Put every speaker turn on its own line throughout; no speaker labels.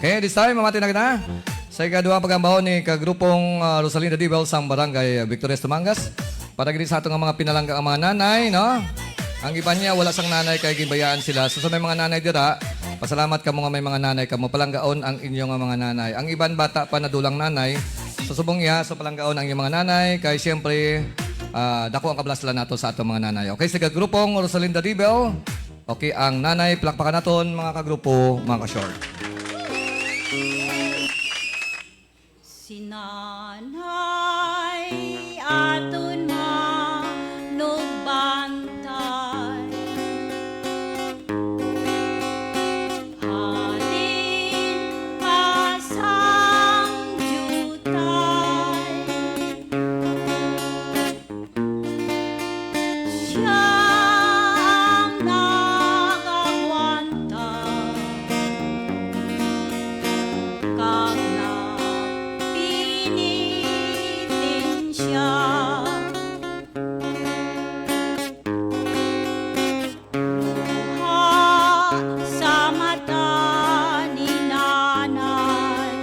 Okay, this time, mamati na kita. Sa ikaduha pagambahon ni kagrupong Rosalinda Dibel sang barangay Victorias Tumangas. Para gini sa ato nga mga pinalangga ang mga nanay, no? Ang iba niya, wala sang nanay kaya gibayaan sila. So sa may mga nanay dira, pasalamat ka mo nga may mga nanay ka mo. Palanggaon ang inyong mga nanay. Ang iban bata pa na dulang nanay. So subong iya, so palanggaon ang inyong mga nanay. Kaya siyempre, dako ang kablaslan nato sa ato mga nanay. Okay, sa kagrupong Rosalinda Dibel. Okay, ang nanay, plakpakan naton mga kagrupo, mga ka-short.
Sinanay aton manugbantay, halin pasang jutay, siyang nagagwanta kag pinitin siya. Luha sa mata ni nanay,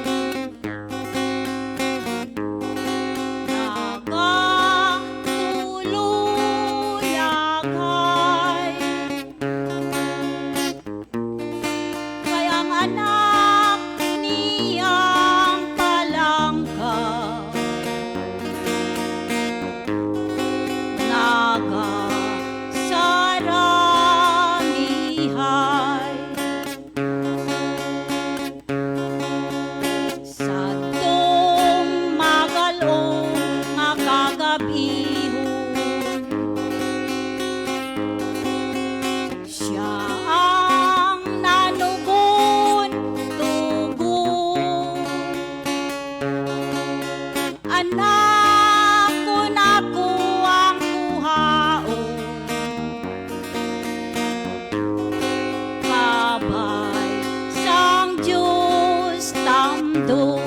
nagatuluyagay, kaya ang anak niyang palangka naga saramihay, sa tumagalong nga kagabihon, siya ang nanugon tugon. Anak ko na ko ang kuhaon, kabay sang Diyos tamdon.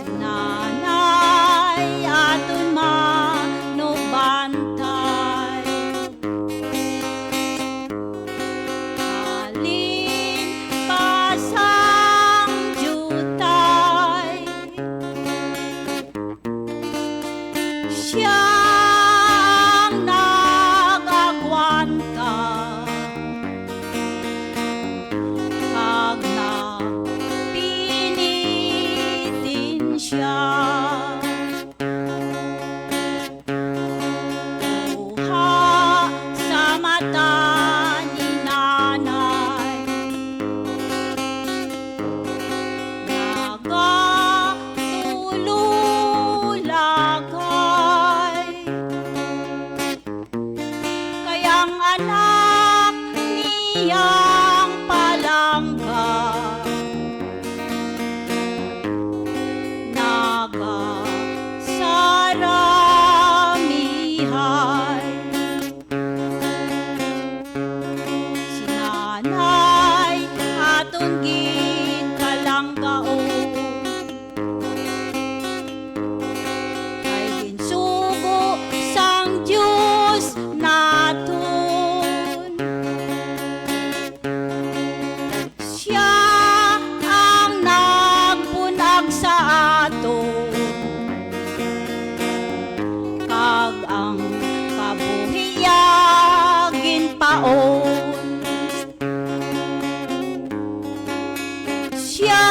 Sinanay aton manubantay, halin pasang jutay, siyang nagagwanta kag napinitin siya. Luha sa mata ni nanay, nagatululagay, kayang anak niyang palangga naga saramihay. Sinanay aton gikalanggaon, kay ginsugo sang Diyos naton, siya ang nagpunag sa aton, kag ang kabuhiyagin paon, siya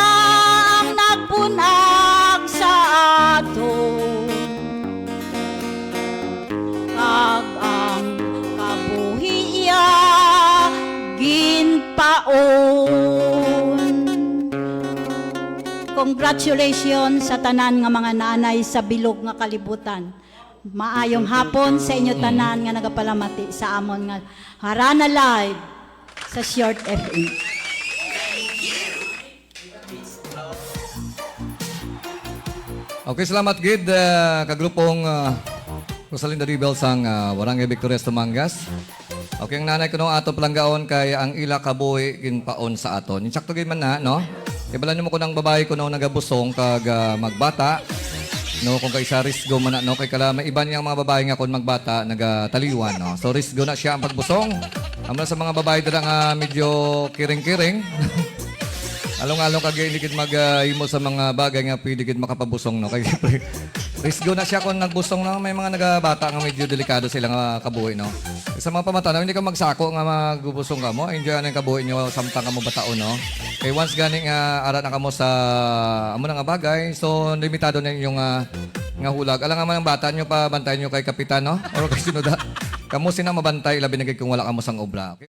ang nagpunag sa aton, kag ang kabuhiyagin paon. Congratulations sa tanan nga mga nanay sa bilog nga kalibutan. Maayong hapon sa inyo tanan nga nagapalamati sa amon nga Harana Live sa Short FM.
Okay, salamat gid kagrupong Rosalinda Dibel sang barangay Victorias Tumangas. Okay, ang nanay ko nung ato palanggaon kay ang ila kabuhi ginpaon sa aton. Insakto gid man na, no? Ibalan mo ko ng babae ko nung nagabusong kag magbata. No, kung kay sa risgo man na, no, kay kala may iba niyang mga babae nga kung magbata nagataliwan, no. So risgo na siya ang pagbusong. Amo sa mga babae dira nga medyo kiring-kiring. Along-along kag inikit mag-imo sa mga bagay nga pwede gid makapabusong no. Kay risgo na siya kung nagbusong na may mga nagabata nga medyo delikado sila nga kabuhi no. Sa mga pamatanan hindi ka magsako nga magbubusong ka mo, enjoy na yung kabuhi nyo samtang ka mo bataon no. Kay once ganing ara na ka mo sa amo na nga bagay, so limitado na yung nga hulag. Alang nga ang bata nyo pa bantayan nyo kay kapitan no or kay sinuda. Kamu sina mabantay labi na kay kung wala ka mo sang obra. Okay?